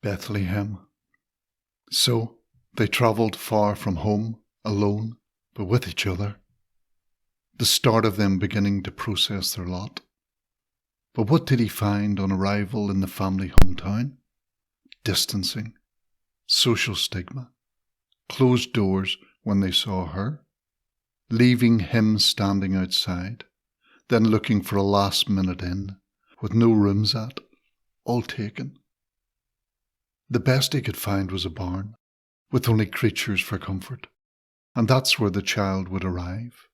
Bethlehem. So they travelled far from home, alone, but with each other. The start of them beginning to process their lot. But what did he find on arrival in the family hometown? Distancing, social stigma, closed doors when they saw her, leaving him standing outside, then looking for a last minute in, with no rooms at, all taken. The best he could find was a barn, with only creatures for comfort, and that's where the child would arrive,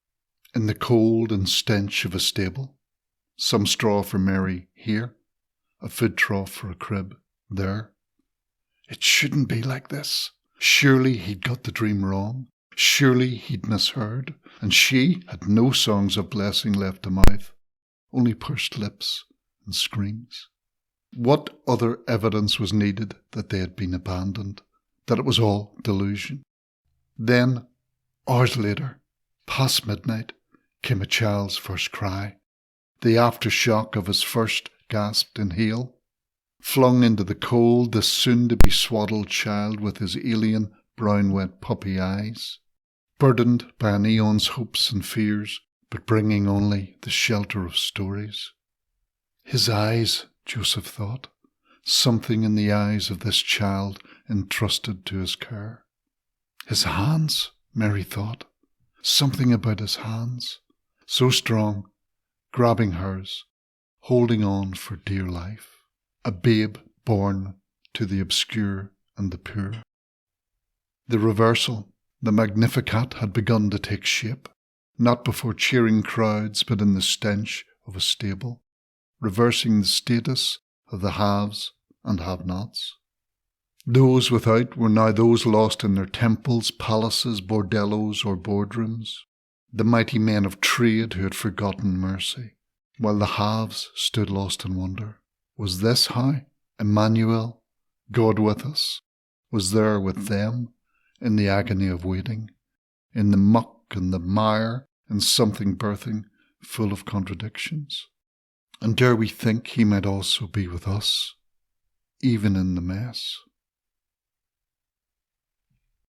in the cold and stench of a stable, some straw for Mary here, a food trough for a crib there. It shouldn't be like this. Surely he'd got the dream wrong. Surely he'd misheard, and she had no songs of blessing left to mouth, only pursed lips and screams. What other evidence was needed that they had been abandoned, that it was all delusion? Then, hours later, past midnight, came a child's first cry, the aftershock of his first gasped inhale. Flung into the cold, the soon-to-be swaddled child with his alien, brown-wet puppy eyes, burdened by an eon's hopes and fears, but bringing only the shelter of stories. His eyes, Joseph thought, something in the eyes of this child entrusted to his care. His hands, Mary thought, something about his hands, so strong, grabbing hers, holding on for dear life. A babe born to the obscure and the pure. The reversal, the Magnificat, had begun to take shape, not before cheering crowds, but in the stench of a stable, reversing the status of the haves and have-nots. Those without were now those lost in their temples, palaces, bordellos, or boardrooms, the mighty men of trade who had forgotten mercy, while the haves stood lost in wonder. Was this how Emmanuel, God with us, was there with them in the agony of waiting, in the muck and the mire and something birthing full of contradictions? And dare we think he might also be with us, even in the mess?